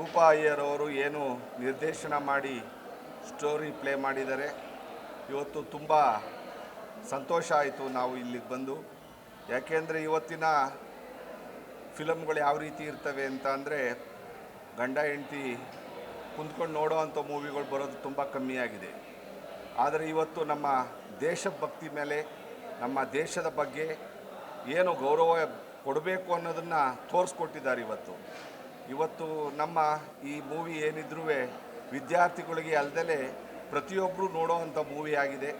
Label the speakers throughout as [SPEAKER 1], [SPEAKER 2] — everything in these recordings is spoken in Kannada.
[SPEAKER 1] ರೂಪಾ ಅಯ್ಯರ್ ಅವರು ಏನು ನಿರ್ದೇಶನ ಮಾಡಿ ಸ್ಟೋರಿ ಪ್ಲೇ ಮಾಡಿದ್ದಾರೆ. ಇವತ್ತು ತುಂಬ ಸಂತೋಷ ಆಯಿತು ನಾವು ಇಲ್ಲಿಗೆ ಬಂದು. ಯಾಕೆಂದರೆ ಇವತ್ತಿನ ಫಿಲಮ್ಗಳು ಯಾವ ರೀತಿ ಇರ್ತವೆ ಅಂತ ಅಂದರೆ, ಗಂಡ ಹೆಂಡತಿ ಕುಂತ್ಕೊಂಡು ನೋಡೋ ಅಂಥ ಮೂವಿಗಳು ಬರೋದು ತುಂಬ ಕಮ್ಮಿಯಾಗಿದೆ. ಆದರೆ ಇವತ್ತು ನಮ್ಮ ದೇಶಭಕ್ತಿ ಮೇಲೆ, ನಮ್ಮ ದೇಶದ ಬಗ್ಗೆ ಏನು ಗೌರವ ಕೊಡಬೇಕು ಅನ್ನೋದನ್ನು ತೋರಿಸ್ಕೊಟ್ಟಿದ್ದಾರೆ. ಇವತ್ತು ನಮ್ಮ ಈ ಮೂವಿ ಏನಿದ್ರೂ ವಿದ್ಯಾರ್ಥಿಗಳಿಗೆ ಅಲ್ಲದೆ ಪ್ರತಿಯೊಬ್ಬರು ನೋಡೋ ಅಂಥ ಮೂವಿ ಆಗಿದೆ.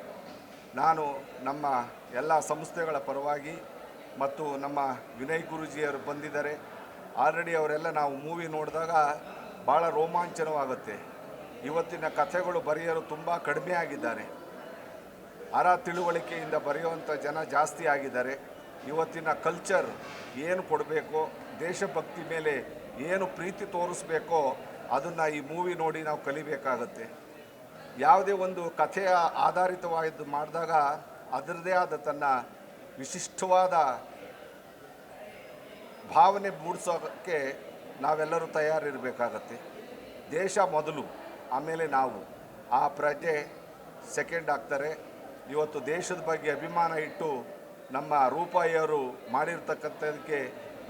[SPEAKER 1] ನಾನು ನಮ್ಮ ಎಲ್ಲ ಸಂಸ್ಥೆಗಳ ಪರವಾಗಿ ಮತ್ತು ನಮ್ಮ ವಿನಯ್ ಗುರೂಜಿಯವರು ಬಂದಿದ್ದಾರೆ. ಆಲ್ರೆಡಿ ಅವರೆಲ್ಲ ನಾವು ಮೂವಿ ನೋಡಿದಾಗ ಭಾಳ ರೋಮಾಂಚನವಾಗುತ್ತೆ. ಇವತ್ತಿನ ಕಥೆಗಳು ಬರೆಯೋರು ತುಂಬ ಕಡಿಮೆ ಆಗಿದ್ದಾರೆ. ತಿಳುವಳಿಕೆಯಿಂದ ಬರೆಯುವಂಥ ಜನ ಜಾಸ್ತಿ ಆಗಿದ್ದಾರೆ. ಇವತ್ತಿನ ಕಲ್ಚರ್ ಏನು ಕೊಡಬೇಕೋ, ದೇಶಭಕ್ತಿ ಮೇಲೆ ಏನು ಪ್ರೀತಿ ತೋರಿಸ್ಬೇಕೋ ಅದನ್ನು ಈ ಮೂವಿ ನೋಡಿ ನಾವು ಕಲಿಬೇಕಾಗತ್ತೆ. ಯಾವುದೇ ಒಂದು ಕಥೆಯ ಆಧಾರಿತವಾದ್ದು ಮಾಡಿದಾಗ ಅದರದೇ ಆದ ತನ್ನ ವಿಶಿಷ್ಟವಾದ ಭಾವನೆ ಮೂಡಿಸೋಕ್ಕೆ ನಾವೆಲ್ಲರೂ ತಯಾರಿರಬೇಕಾಗತ್ತೆ. ದೇಶ ಮೊದಲು, ಆಮೇಲೆ ನಾವು, ಆ ಪ್ರಜೆ ಸೆಕೆಂಡ್ ಆಗ್ತಾರೆ. ಇವತ್ತು ದೇಶದ ಬಗ್ಗೆ ಅಭಿಮಾನ ಇಟ್ಟು ನಮ್ಮ ರೂಪಾ ಅಯ್ಯರು ಮಾಡಿರ್ತಕ್ಕಂಥದಕ್ಕೆ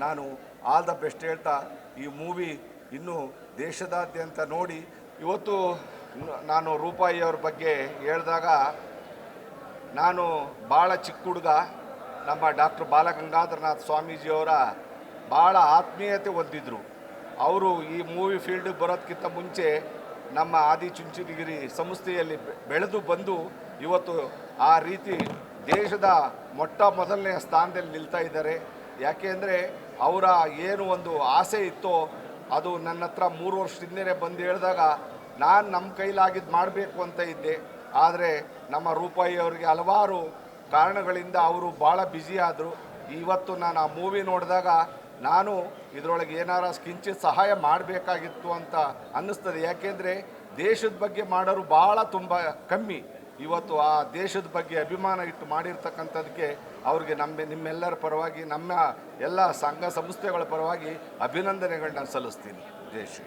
[SPEAKER 1] ನಾನು ಆಲ್ ದ ಬೆಸ್ಟ್ ಹೇಳ್ತಾ, ಈ ಮೂವಿ ಇನ್ನೂ ದೇಶದಾದ್ಯಂತ ನೋಡಿ. ಇವತ್ತು ನಾನು ರೂಪಾ ಅಯ್ಯವ್ರ ಬಗ್ಗೆ ಹೇಳಿದಾಗ, ನಾನು ಭಾಳ ಚಿಕ್ಕ ಹುಡುಗ, ನಮ್ಮ ಡಾಕ್ಟರ್ ಬಾಲಗಂಗಾಧರನಾಥ ಸ್ವಾಮೀಜಿಯವರ ಭಾಳ ಆತ್ಮೀಯತೆ ಹೊಂದಿದ್ರು. ಅವರು ಈ ಮೂವಿ ಫೀಲ್ಡಿಗೆ ಬರೋದಕ್ಕಿಂತ ಮುಂಚೆ ನಮ್ಮ ಆದಿಚುಂಚನಗಿರಿ ಸಂಸ್ಥೆಯಲ್ಲಿ ಬೆಳೆದು ಬಂದು ಇವತ್ತು ಆ ರೀತಿ ದೇಶದ ಮೊದಲನೇ ಸ್ಥಾನದಲ್ಲಿ ನಿಲ್ತಾ ಇದ್ದಾರೆ. ಯಾಕೆಂದರೆ ಅವರ ಏನು ಒಂದು ಆಸೆ ಇತ್ತೋ ಅದು ನನ್ನ ಹತ್ರ 3 ವರ್ಷದಿಂದಲೇ ಬಂದು ಹೇಳಿದಾಗ ನಾನು ನಮ್ಮ ಕೈಲಾಗಿದ್ದು ಮಾಡಬೇಕು ಅಂತ ಇದ್ದೆ. ಆದರೆ ನಮ್ಮ ರೂಪಾ ಅಯ್ಯವ್ರಿಗೆ ಹಲವಾರು ಕಾರಣಗಳಿಂದ ಅವರು ಭಾಳ ಬ್ಯುಸಿ ಆದರು. ಇವತ್ತು ನಾನು ಆ ಮೂವಿ ನೋಡಿದಾಗ ನಾನು ಇದರೊಳಗೆ ಏನಾರ ಕಿಂಚಿತ್ ಸಹಾಯ ಮಾಡಬೇಕಾಗಿತ್ತು ಅಂತ ಅನ್ನಿಸ್ತದೆ. ಯಾಕೆಂದರೆ ದೇಶದ ಬಗ್ಗೆ ಮಾಡೋರು ಭಾಳ ತುಂಬ ಕಮ್ಮಿ. ಇವತ್ತು ಆ ದೇಶದ ಬಗ್ಗೆ ಅಭಿಮಾನ ಇಟ್ಟು ಮಾಡಿರ್ತಕ್ಕಂಥದ್ದಕ್ಕೆ ಅವ್ರಿಗೆ ನಿಮ್ಮೆಲ್ಲರ ಪರವಾಗಿ, ನಮ್ಮ ಎಲ್ಲ ಸಂಘ ಸಂಸ್ಥೆಗಳ ಪರವಾಗಿ ಅಭಿನಂದನೆಗಳನ್ನ ಸಲ್ಲಿಸ್ತೀನಿ. ಜೈ ಶ್ರೀ.